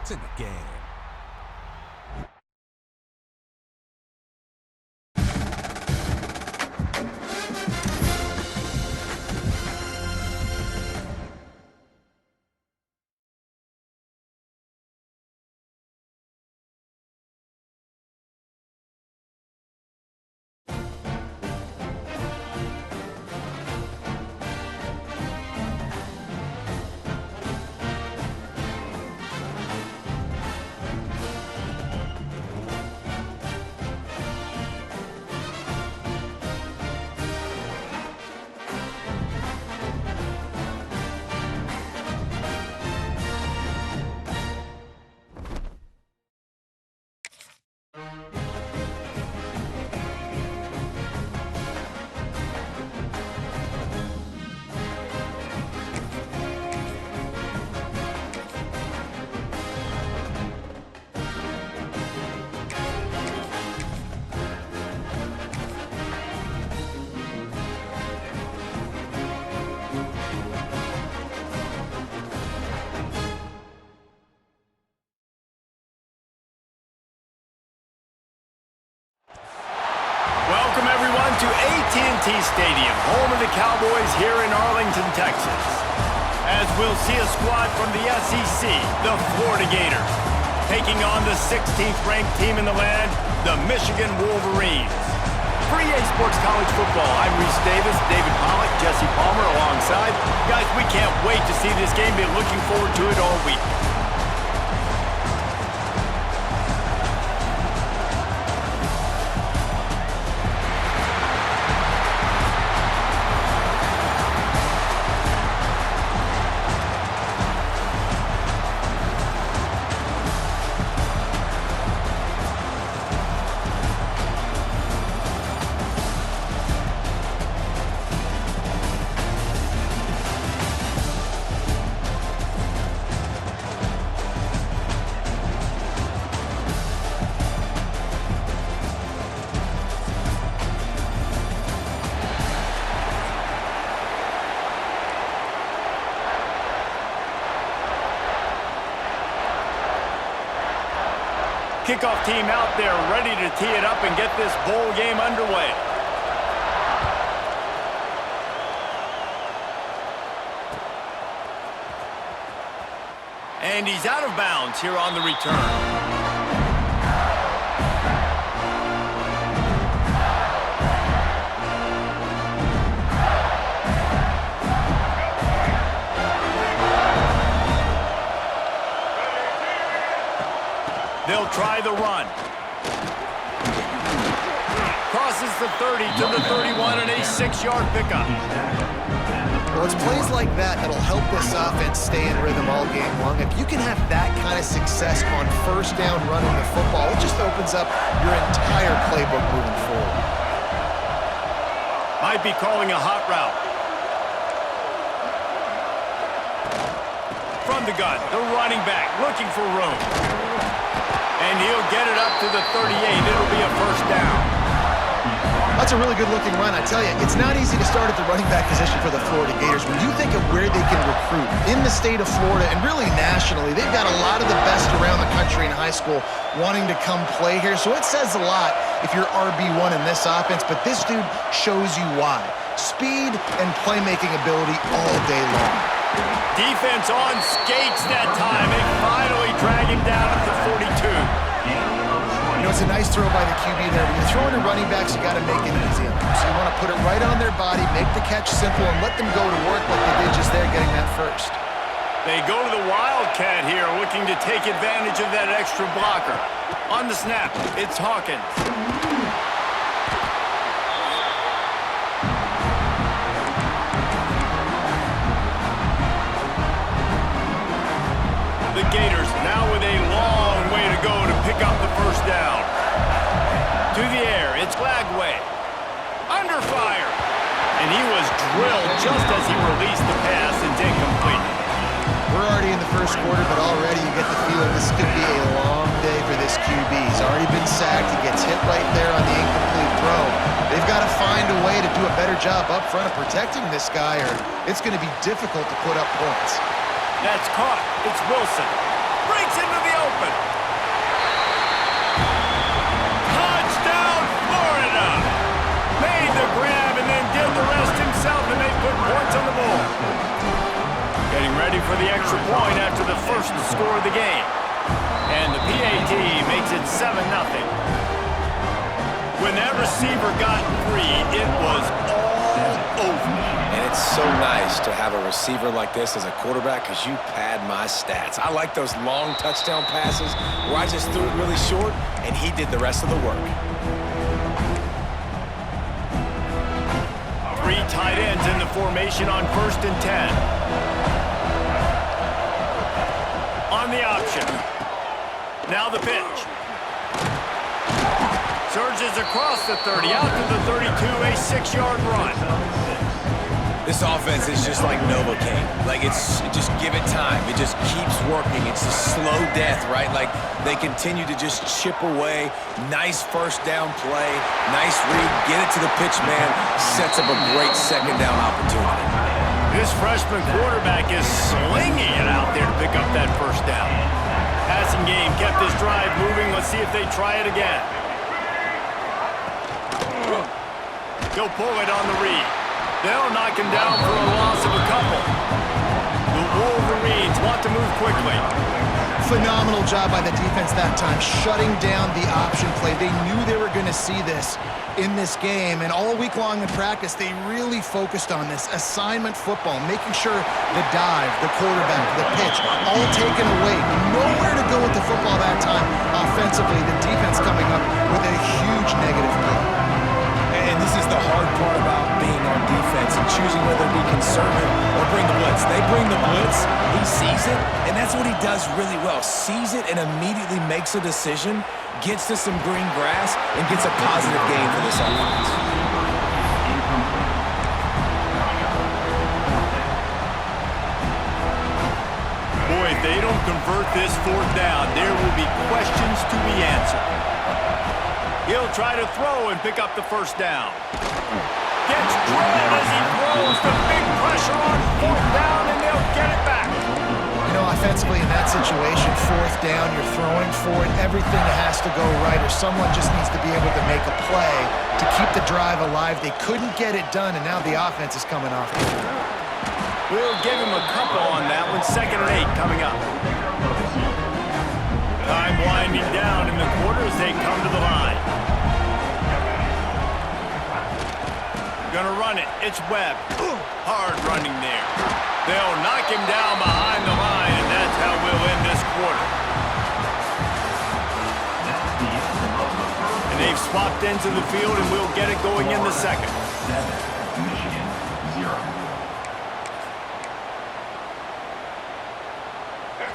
It's in the game. Welcome, everyone, to AT&T Stadium, home of the Cowboys here in Arlington, Texas. As we'll see a squad from the SEC, the Florida Gators, taking on the 16th-ranked team in the land, the Michigan Wolverines. For EA Sports College Football, I'm Reese Davis, David Pollack, Jesse Palmer alongside. Guys, we can't wait to see this game. Been looking forward to it all week. Kickoff team out there ready to tee it up and get this bowl game underway. And he's out of bounds here on the return. They'll try the run. Crosses the 30 to the 31 and a 6-yard pickup. Well, it's plays like that that'll help this offense stay in rhythm all game long. If you can have that kind of success on first down running the football, it just opens up your entire playbook moving forward. Might be calling a hot route. From the gun, the running back looking for room. And he'll get it up to the 38. It'll be a first down. That's a really good-looking run. I tell you, it's not easy to start at the running back position for the Florida Gators. When you think of where they can recruit in the state of Florida and really nationally, they've got a lot of the best around the country in high school wanting to come play here. So it says a lot if you're RB1 in this offense, but this dude shows you why. Speed and playmaking ability all day long. Defense on skates that time. They finally drag him down at the 42. You know, it's a nice throw by the QB there. When you're throwing to running backs, you got to make it easy on them. So you want to put it right on their body, make the catch simple, and let them go to work like they did just there, getting that first. They go to the Wildcat here, looking to take advantage of that extra blocker. On the snap, it's Hawkins. The Gators now with a long way to go to pick up the first down. To the air, it's Lagway. Under fire. And he was drilled just as he released the pass. It's incomplete. We're already in the first quarter, but already you get the feeling this could be a long day for this QB. He's already been sacked. He gets hit right there on the incomplete throw. They've got to find a way to do a better job up front of protecting this guy, or it's going to be difficult to put up points. That's caught. It's Wilson. breaks into the open. Touchdown, Florida! Made the grab and then did the rest himself, and they put points on the board. Getting ready for the extra point after the first score of the game. And the PAT makes it 7-0. When that receiver got free, it was all over. And it's so nice to have a receiver like this as a quarterback because you pad my stats. I like those long touchdown passes where I just threw it really short and he did the rest of the work. 3 tight ends in the formation on 1st and 10. On the option. Now the pitch. Surges across the 30, out to the 32, a 6-yard run. This offense is just like Novocaine. Like, just give it time. It just keeps working. It's a slow death, right? Like, they continue to just chip away. Nice first down play. Nice read. Get it to the pitch man. Sets up a great second down opportunity. This freshman quarterback is slinging it out there to pick up that first down. Passing game kept this drive moving. Let's see if they try it again. He'll pull it on the read. They'll knock him down for a loss of a couple. The Wolverines want to move quickly. Phenomenal job by the defense that time, shutting down the option play. They knew they were going to see this in this game, and all week long in practice, they really focused on this assignment football, making sure the dive, the quarterback, the pitch, all taken away. Nowhere to go with the football that time offensively. The defense coming up with a huge negative play. And this is the hard part about being on defense and choosing whether to be conservative or bring the blitz. They bring the blitz, he sees it, and that's what he does really well. Sees it and immediately makes a decision, gets to some green grass, and gets a positive gain for this offense. Boy, if they don't convert this 4th down, there will be questions to be answered. He'll try to throw and pick up the first down. Gets drilled as he throws. The big pressure on 4th down, and they'll get it back. You know, offensively in that situation, 4th down, you're throwing for it. Everything has to go right, or someone just needs to be able to make a play to keep the drive alive. They couldn't get it done, and now the offense is coming off. We'll give him a couple on that one. 2nd and 8 coming up. Time winding down in the quarter as they come to the line. Gonna run it. It's Webb. Hard running there. They'll knock him down behind the line, and that's how we'll end this quarter. And they've swapped into the field, and we'll get it going in the second.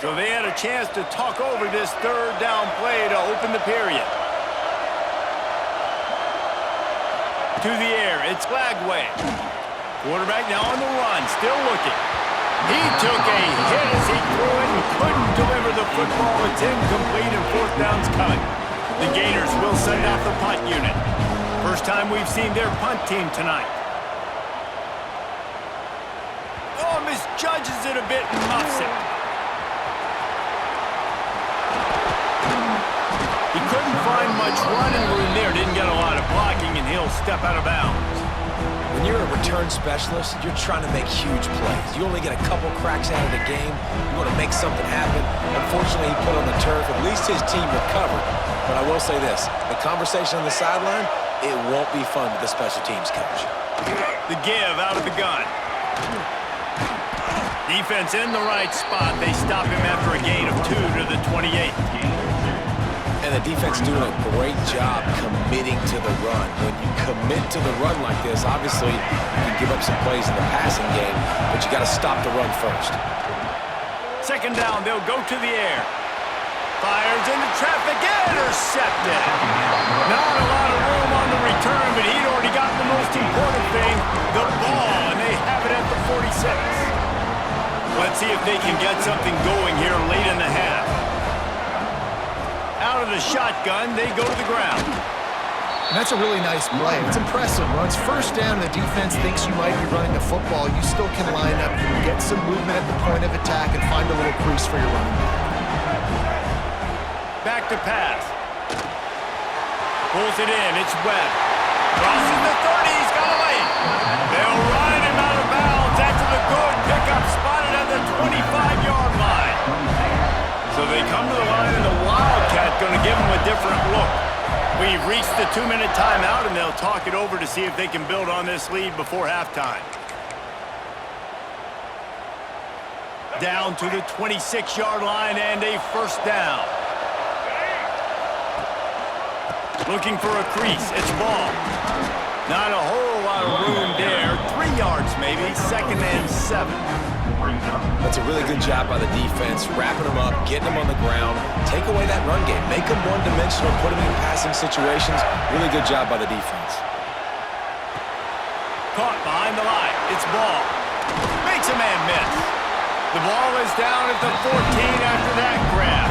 So they had a chance to talk over this 3rd down play to open the period. To the air, it's Glagway. Quarterback now on the run, still looking. He took a hit as he threw it and couldn't deliver the football. It's incomplete and 4th down's coming. The Gators will send out the punt unit. First time we've seen their punt team tonight. Oh, misjudges it a bit and muffs it. He couldn't find much running room there, didn't get a lot of blocking, and he'll step out of bounds. When you're a return specialist, you're trying to make huge plays. You only get a couple cracks out of the game. You want to make something happen. Unfortunately, he put on the turf. At least his team recovered. But I will say this, the conversation on the sideline, it won't be fun with the special teams coach. The give out of the gun. Defense in the right spot. They stop him after a gain of 2 to the 28. And the defense doing a great job committing to the run. When you commit to the run like this, obviously you can give up some plays in the passing game, but you got to stop the run first. 2nd down, they'll go to the air. Fires into traffic, intercepted. Not a lot of room on the return, but he'd already gotten the most important thing, the ball, and they have it at the 46. Let's see if they can get something going here late in the half. Out of the shotgun, they go to the ground. And that's a really nice play. It's impressive. Once 1st down and the defense thinks you might be running the football, you still can line up, you can get some movement at the point of attack and find a little crease for your running back. Back to pass. Pulls it in. It's Webb. Crosses the 30. He's got a lane. They'll run him out of bounds after the good pickup spotted at the 25-yard line. So they come to the line, and the Wildcat going to give them a different look. We've reached the 2-minute timeout, and they'll talk it over to see if they can build on this lead before halftime. Down to the 26-yard line and a first down. Looking for a crease. It's Ball. Not a whole lot of room there. 3 yards maybe. 2nd and 7. That's a really good job by the defense, wrapping them up, getting them on the ground, take away that run game, make them one-dimensional, put them in passing situations. Really good job by the defense. Caught behind the line. It's Ball. Makes a man miss. The ball is down at the 14 after that grab.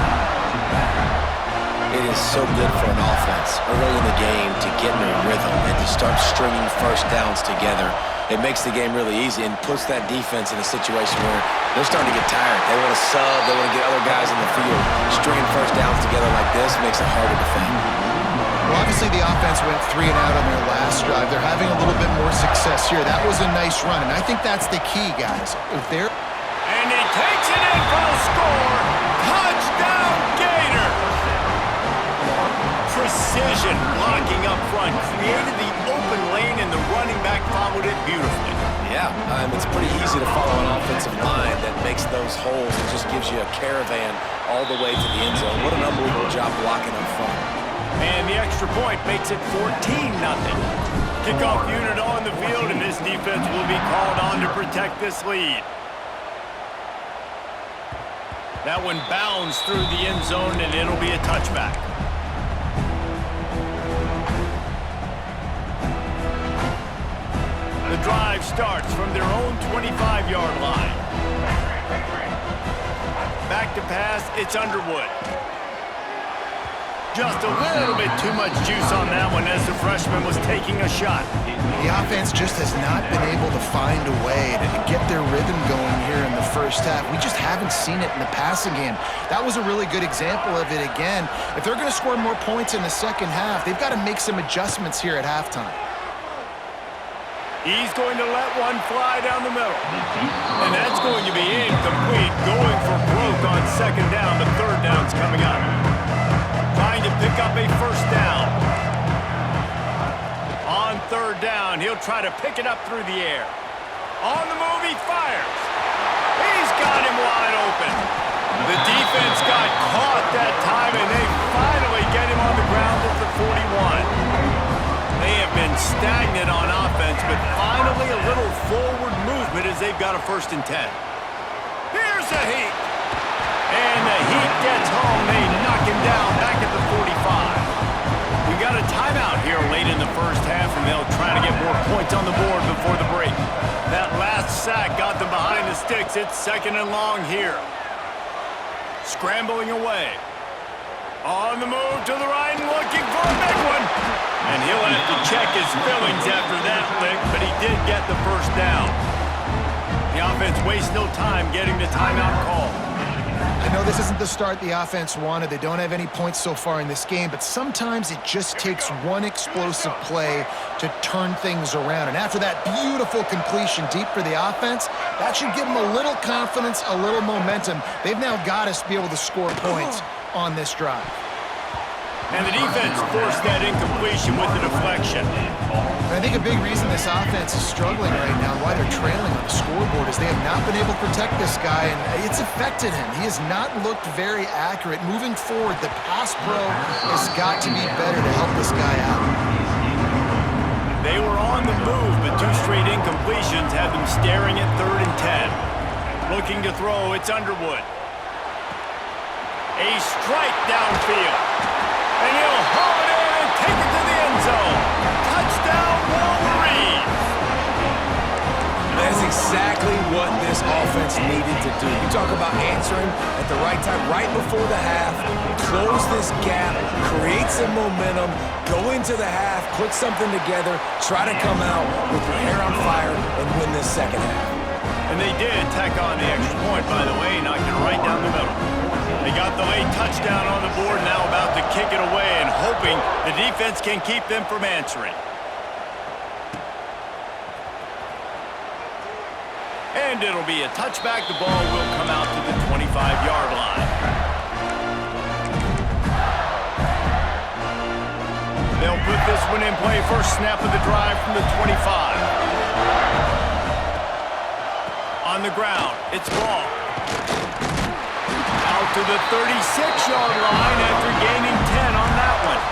It is so good for an offense early in the game to get in a rhythm and to start stringing first downs together. It makes the game really easy and puts that defense in a situation where they're starting to get tired. They want to sub. They want to get other guys in the field. Stringing first downs together like this makes it harder to defend. Well, obviously the offense went 3 and out on their last drive. They're having a little bit more success here. That was a nice run, and I think that's the key, guys. If they're... And he takes it in for a score. Touchdown, Gators! Precision blocking up front. Created the open lane, and the running back followed it beautifully. Yeah, it's pretty easy to follow an offensive line that makes those holes and just gives you a caravan all the way to the end zone. What an unbelievable job blocking up front. And the extra point makes it 14-0. Kickoff unit on the field, and this defense will be called on to protect this lead. That one bounds through the end zone, and it'll be a touchback. The drive starts from their own 25-yard line. Back to pass, it's Underwood. Just a little bit too much juice on that one as the freshman was taking a shot. The offense just has not been able to find a way to get their rhythm going here in the first half. We just haven't seen it in the passing game. That was a really good example of it again. If they're going to score more points in the second half, they've got to make some adjustments here at halftime. He's going to let one fly down the middle. And that's going to be incomplete. Going for broke on second down. The third down's coming up. Trying to pick up a first down. On third down, he'll try to pick it up through the air. On the move, he fires. He's got him wide open. The defense got caught that time, and they finally get him on the ground at the 41. They have been stagnant on offense, but finally a little forward movement as they've got a 1st and 10. Here's the Heat. And the Heat gets home. They knock him down back at the 45. We got a timeout here late in the first half, and they'll try to get more points on the board before the break. That last sack got them behind the sticks. It's 2nd and long here. Scrambling away. On the move to the right and looking for a big one. And he'll have to check his fillings after that lick, but he did get the first down. The offense wastes no time getting the timeout call. I know this isn't the start the offense wanted. They don't have any points so far in this game, but sometimes it just takes one explosive play to turn things around. And after that beautiful completion deep for the offense, that should give them a little confidence, a little momentum. They've now got us to be able to score points on this drive. And the defense forced that incompletion with the deflection. And I think a big reason this offense is struggling right now, why they're trailing on the scoreboard, is they have not been able to protect this guy, and it's affected him. He has not looked very accurate. Moving forward, the pass pro has got to be better to help this guy out. They were on the move, but 2 straight incompletions had them staring at 3rd and 10. Looking to throw, it's Underwood. A strike downfield. And he'll haul it in and take it to the end zone. Touchdown, Wolverines! That is exactly what this offense needed to do. You talk about answering at the right time, right before the half, close this gap, create some momentum, go into the half, put something together, try to come out with your hair on fire and win this second half. And they did tack on the extra point, by the way, knocked it right down the middle. They got the late touchdown on the board, now about to kick it away and hoping the defense can keep them from answering. And it'll be a touchback. The ball will come out to the 25-yard line. They'll put this one in play. First snap of the drive from the 25. On the ground, it's Ball. Out to the 36-yard line after gaining 10 on that one.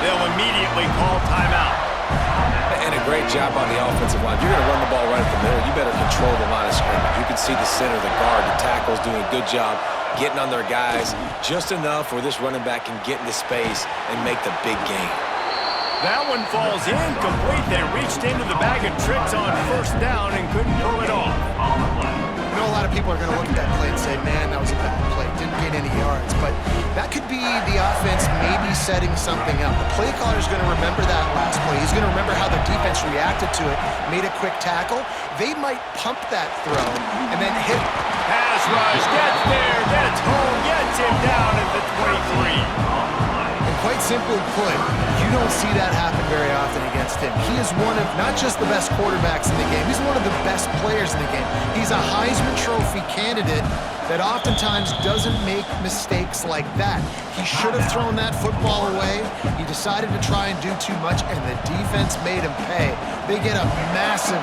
They'll immediately call timeout. And a great job on the offensive line. If you're going to run the ball right at the middle, you better control the line of scrimmage. You can see the center, the guard, the tackles doing a good job getting on their guys just enough where this running back can get into space and make the big gain. That one falls incomplete. They reached into the bag of tricks on first down and couldn't pull it off. I know a lot of people are going to look at that play and say, man, that was a bad play. Didn't gain any yards. But that could be the offense maybe setting something up. The play caller is going to remember that last play. He's going to remember how the defense reacted to it, made a quick tackle. They might pump that throw and then hit. Pass rush, gets there, gets home, gets him down at the 23. And quite simply put, you don't see that happen very often against him. He is one of not just the best quarterbacks in the game, he's one of the best players in the game. He's a Heisman Trophy candidate that oftentimes doesn't make mistakes like that. He should have thrown that football away. He decided to try and do too much, and the defense made him pay. They get a massive,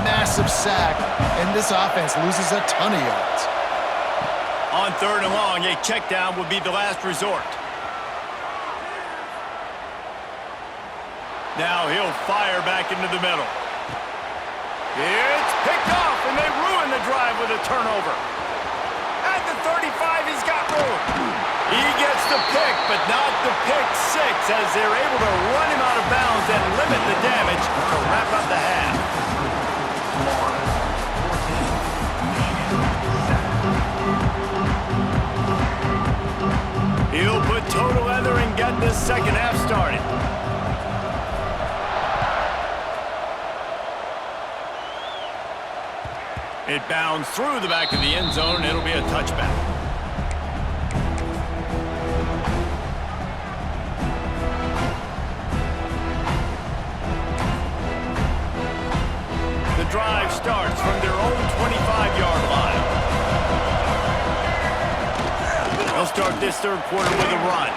massive sack, and this offense loses a ton of yards. On third and long, a check down would be the last resort. Now he'll fire back into the middle. It's picked off, and they ruin the drive with a turnover. At the 35, he's got room. He gets the pick, but not the pick six, as they're able to run him out of bounds and limit the damage to wrap up the half. He'll put total leather and get this second half started. It bounds through the back of the end zone, and it'll be a touchback. The drive starts from their own 25-yard line. They'll start this third quarter with a run.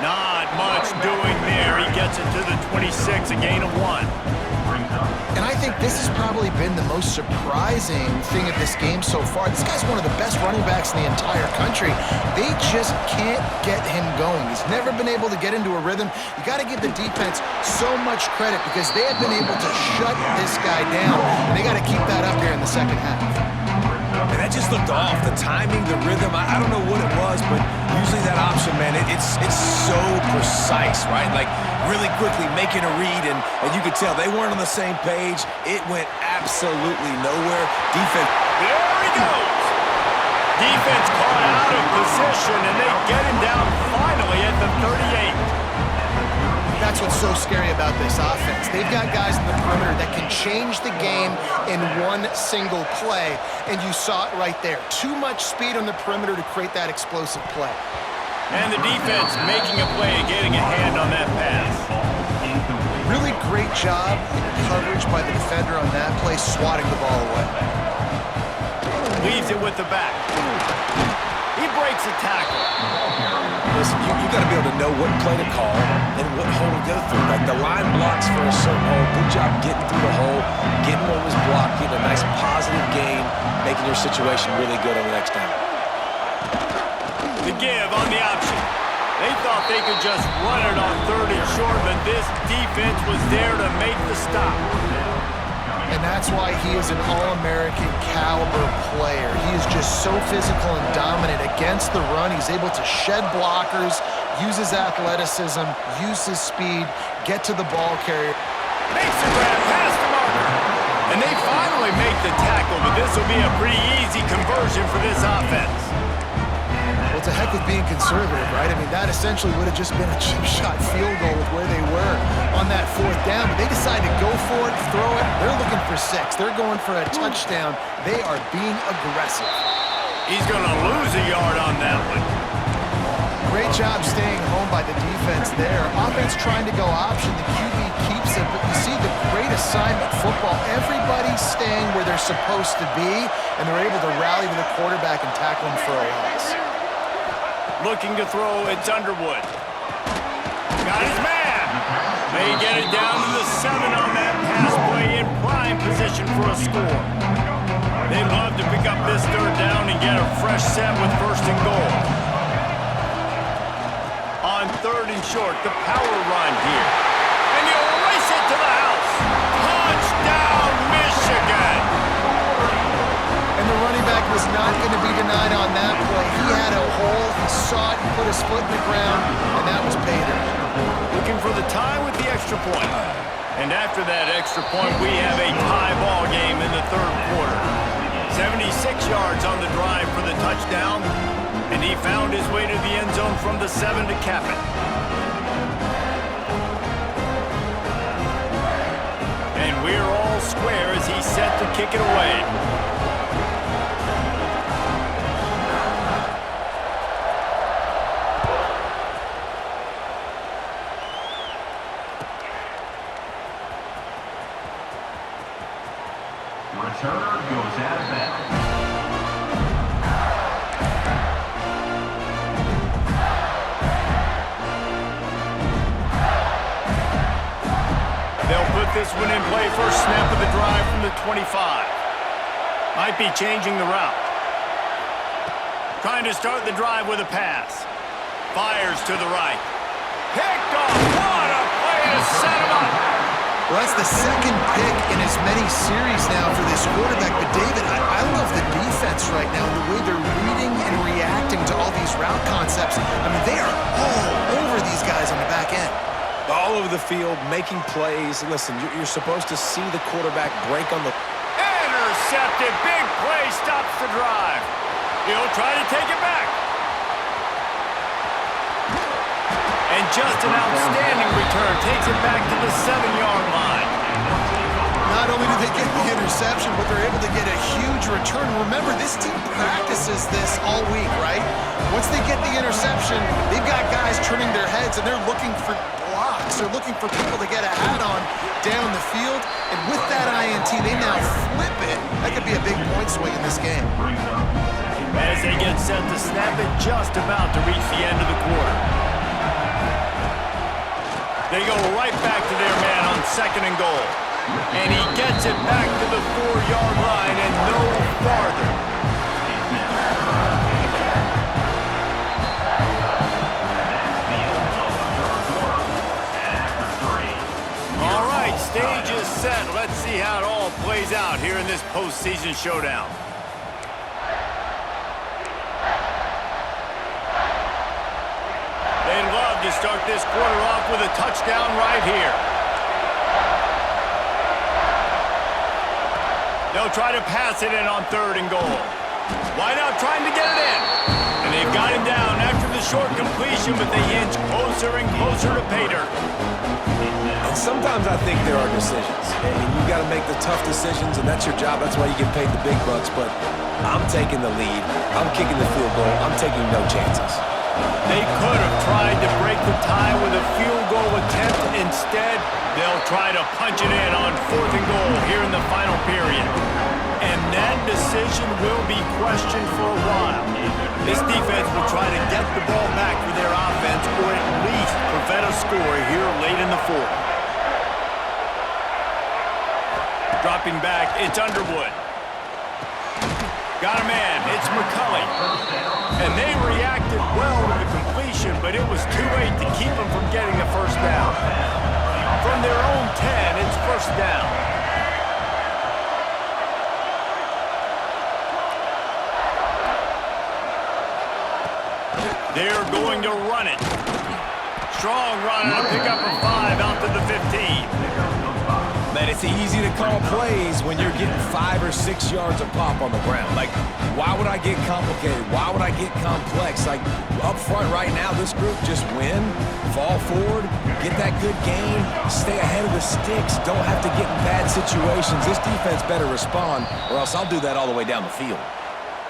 Not much doing there. He gets it to the 26, a gain of 1. And I think this has probably been the most surprising thing of this game so far. This guy's one of the best running backs in the entire country. They just can't get him going. He's never been able to get into a rhythm. You got to give the defense so much credit because they have been able to shut this guy down. And they got to keep that up here in the second half. And that just looked off. The timing, the rhythm, I don't know what it was, but usually that option, man, it's so precise, right? Like really quickly making a read, and you could tell they weren't on the same page. It went absolutely nowhere. Defense. There he goes. Defense caught out of position, and they get him down finally at the 38. That's what's so scary about this offense. They've got guys in the perimeter that can change the game in one single play, and you saw it right there. Too much speed on the perimeter to create that explosive play. And the defense making a play, getting a hand on that pass. Really great job in coverage by the defender on that play, swatting the ball away. Leaves it with the back. He breaks a tackle. Listen, you got to be able to know what play to call and what hole to go through. Like the line blocks for a certain hole. Good job getting through the hole, getting what was blocked, getting a nice positive gain, making your situation really good on the next down. The give on the option. They thought they could just run it on third and short, but this defense was there to make the stop. And that's why he is an All-American caliber player. He is just so physical and dominant against the run. He's able to shed blockers, use his athleticism, use his speed, get to the ball carrier. Makes the grab past the marker. And they finally make the tackle, but this will be a pretty easy conversion for this offense. Well, to heck with being conservative, right? I mean, that essentially would have just been a chip shot field goal with where they were on that fourth down. But they decided to go for it, throw it. They're looking for 6. They're going for a touchdown. They are being aggressive. He's going to lose a yard on that one. Great job staying home by the defense there. Offense trying to go option. The QB keeps it, but you see the great assignment football. Everybody's staying where they're supposed to be, and they're able to rally to the quarterback and tackle him for a loss. Looking to throw, it's Underwood. Got his man. They get it down to the 7 on that pass play in prime position for a score. They'd love to pick up this third down and get a fresh set with first and goal. On third and short, the power run here. And he'll race it to the house. Touchdown, Michigan! And the running back was not going to be denied on that play. He had a hole, he saw it, he put his foot in the ground, and that was payday. Looking for the tie with the extra point. And after that extra point, we have a tie ball game in the third quarter. 76 yards on the drive for the touchdown, and he found his way to the end zone from the 7 to cap it. And we're all square as he's set to kick it away. Returner goes out of bounds. They'll put this one in play first snap of the drive from the 25. Might be changing the route. Trying to start the drive with a pass. Fires to the right. Picked off. What a play to set him up. Well, that's the second pick in as many series now for this quarterback. But, David, I love the defense right now, the way they're reading and reacting to all these route concepts. I mean, they are all over these guys on the back end. All over the field, making plays. Listen, you're supposed to see the quarterback break on the... Intercepted. Big play stops the drive. He'll try to take it back. And just an outstanding return. Takes it back to the 7-yard line. Not only do they get the interception, but they're able to get a huge return. Remember, this team practices this all week, right? Once they get the interception, they've got guys turning their heads, and they're looking for blocks. They're looking for people to get a hat on down the field. And with that INT, they now flip it. That could be a big point swing in this game. As they get set to snap it, just about to reach the end of the quarter. They go right back to their man on second and goal. And he gets it back to the 4-yard line and no farther. All right, stage is set. Let's see how it all plays out here in this postseason showdown. They'd love to start this quarter off with a touchdown right here. They'll try to pass it in on third and goal. Wide out trying to get it in. And they've got him down after the short completion, but they inch closer and closer to pay dirt. And sometimes I think there are decisions. And you got to make the tough decisions, and that's your job. That's why you get paid the big bucks. But I'm taking the lead. I'm kicking the field goal. I'm taking no chances. They could have tried to break the tie with a field goal attempt. Instead, they'll try to punch it in on fourth and goal here in the final period. And that decision will be questioned for a while. This defense will try to get the ball back for their offense or at least prevent a score here late in the fourth. Dropping back, it's Underwood. Got a man, it's McCulley. And they reacted well to the completion, but it was too late to keep them from getting a first down. From their own 10, it's first down. They're going to run it. Strong run and a pickup of 5 out to the 15. Man, it's easy to call plays when you're getting 5 or 6 yards a pop on the ground. Like, why would I get complicated? Why would I get complex? Like, up front right now, this group just win, fall forward, get that good game, stay ahead of the sticks, don't have to get in bad situations. This defense better respond, or else I'll do that all the way down the field.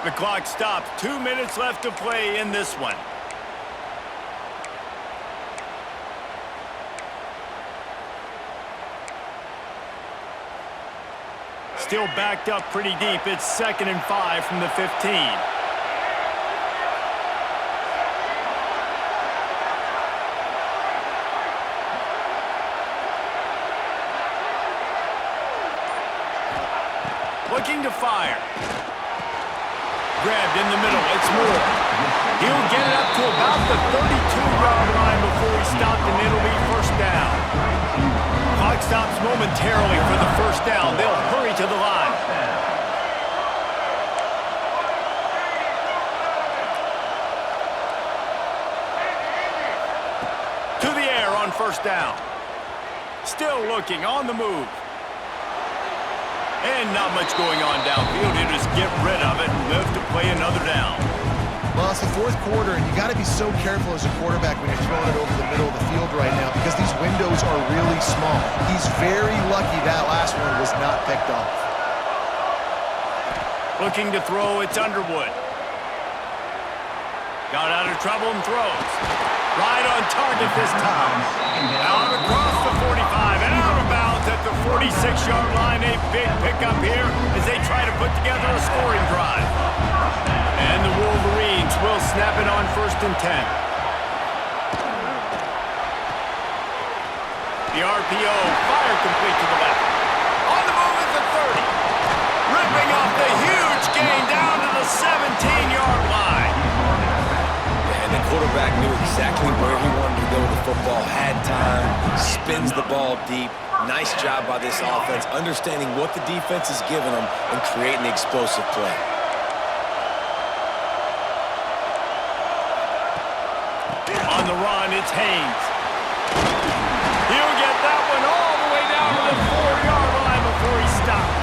The clock stops. 2 minutes left to play in this one. Still backed up pretty deep. It's 2nd and 5 from the 15. Looking to fire. Grabbed in the middle. It's Moore. He'll get it up to about the 32-yard line before he stopped, and it'll be first down. Clock stops momentarily for the first down. They'll hurry to the line. To the air on first down. Still looking on the move. And not much going on downfield. He'll just get rid of it and live to play another down. Well, it's the fourth quarter, and you got to be so careful as a quarterback when you're throwing it over the middle of the field right now because these windows are really small. He's very lucky that last one was not picked off. Looking to throw, it's Underwood. Got out of trouble and throws. Right on target this time. Out across the 45 and out of bounds at the 46-yard line. A big pickup here as they try to put together a scoring drive. And the Wolverines will snap it on 1st and 10. The RPO, fire complete to the left. On the move at the 30. Ripping off the huge gain down to the 17-yard line. And the quarterback knew exactly where he wanted to go with the football, had time, spins the ball deep. Nice job by this offense, understanding what the defense is giving them and creating the explosive play. On the run, it's Haynes. He'll get that one all the way down to the 4-yard line before he stopped.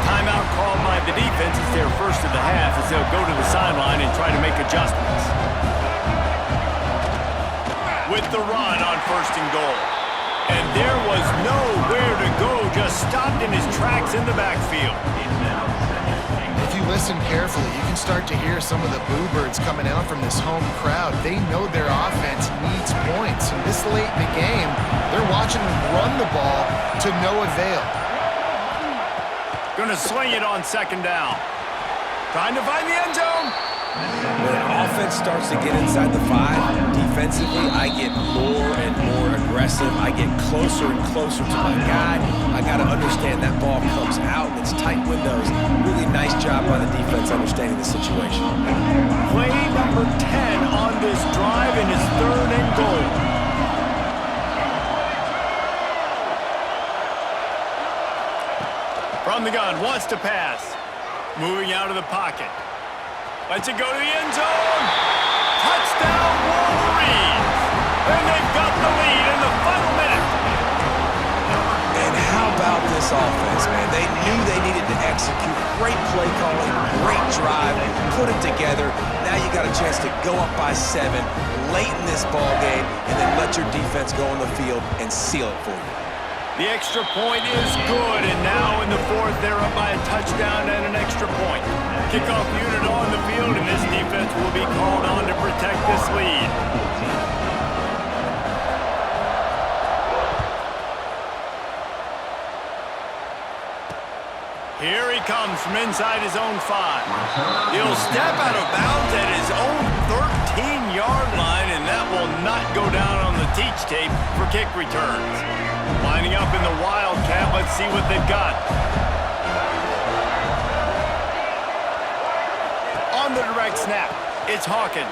Timeout called by the defense is their first of the half as they'll go to the sideline and try to make adjustments. With the run on 1st and goal. And there was nowhere to go, just stopped in his tracks in the backfield. If you listen carefully, you can start to hear some of the boo birds coming out from this home crowd. They know their offense needs points. And this late in the game, they're watching them run the ball to no avail. Going to sling it on 2nd down. Trying to find the end zone. When an offense starts to get inside the 5, defensively, I get more and more aggressive. I get closer and closer to my guy. I got to understand that ball comes out and it's tight windows. Really nice job by the defense understanding the situation. Play number 10 on this drive and his 3rd and goal. From the gun, wants to pass. Moving out of the pocket. Lets it go to the end zone. Touchdown, Wolverines. And they've got the lead in the final minute. And how about this offense, man? They knew they needed to execute. Great play calling, great drive, put it together. Now you got a chance to go up by 7 late in this ball game and then let your defense go on the field and seal it for you. The extra point is good, and now in the 4th, they're up by a touchdown and an extra point. Kickoff unit on the field, and this defense will be called on to protect this lead. Here he comes from inside his own 5. He'll step out of bounds at his own 13-yard line, and that will not go down on the teach tape for kick returns. Lining up in the Wildcat, let's see what they've got. On the direct snap, it's Hawkins.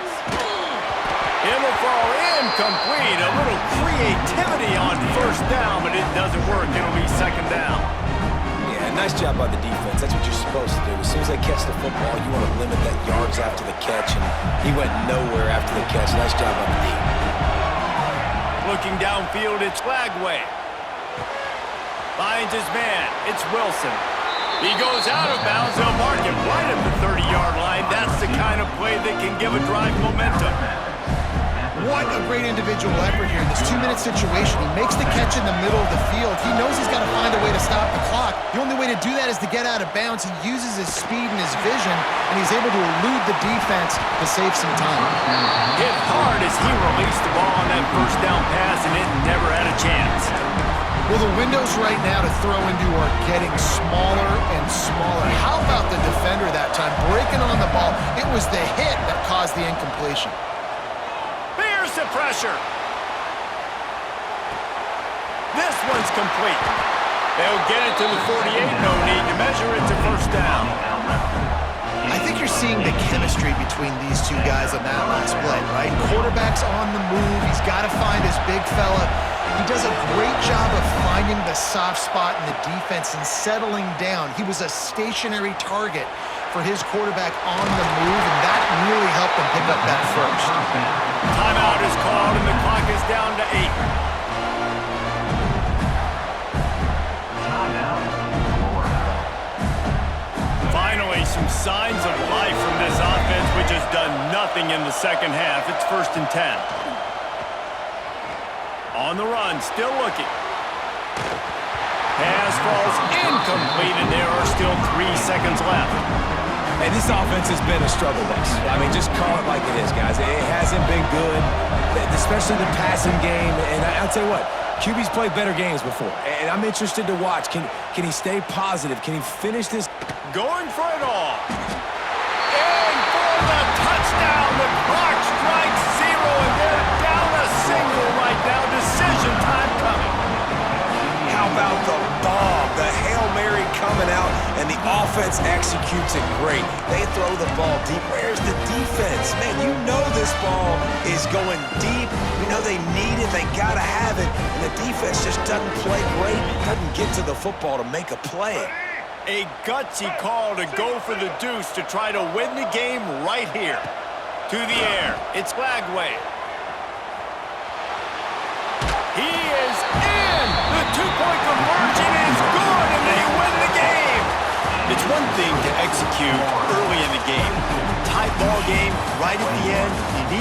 It'll fall incomplete. A little creativity on 1st down, but it doesn't work. It'll be 2nd down. Yeah, nice job by the defense. That's what you're supposed to do. As soon as they catch the football, you want to limit that yards after the catch, and he went nowhere after the catch. Nice job by the D. Looking downfield, it's Lagway. Finds his man. It's Wilson. He goes out of bounds. They'll mark him right at the 30-yard line. That's the kind of play that can give a drive momentum. What a great individual effort here in this 2-minute situation. He makes the catch in the middle of the field. He knows he's got to find a way to stop the clock. The only way to do that is to get out of bounds. He uses his speed and his vision, and he's able to elude the defense to save some time. Hit hard as he released the ball on that first down pass, and it never had a chance. Well, the windows right now to throw into are getting smaller and smaller. How about the defender that time breaking on the ball? It was the hit that caused the incompletion. Here's the pressure. This one's complete. They'll get it to the 48. No need to measure it to first down. I think you're seeing the chemistry between these two guys on that last play, right? Quarterback's on the move. He's got to find his big fella. He does a great job of finding the soft spot in the defense and settling down. He was a stationary target for his quarterback on the move, and that really helped him pick up that first. Timeout is called, and the clock is down to 8. Timeout, Florida. Finally, some signs of life from this offense, which has done nothing in the second half. It's 1st and 10. On the run, still looking. Pass falls incomplete, and there are still 3 seconds left. Hey, this offense has been a struggle bus. I mean, just call it like it is, guys. It hasn't been good, especially the passing game. And I'll tell you what, QB's played better games before, and I'm interested to watch. Can he stay positive? Can he finish this? Going for it all. And for the touchdown, the clock strikes 0, and they're down a single right now. Decision time coming. How about the bomb? The Hail Mary coming out, and the offense executes it great. They throw the ball deep. Where's the defense? Man, you know this ball is going deep. You know they need it. They got to have it. And the defense just doesn't play great. Doesn't get to the football to make a play. A gutsy call to go for the deuce to try to win the game right here. To the air. It's Flagway. He is in! The two-point conversion is good, and they win the game! It's one thing to execute early in the game. Tight ball game, right at the end, you need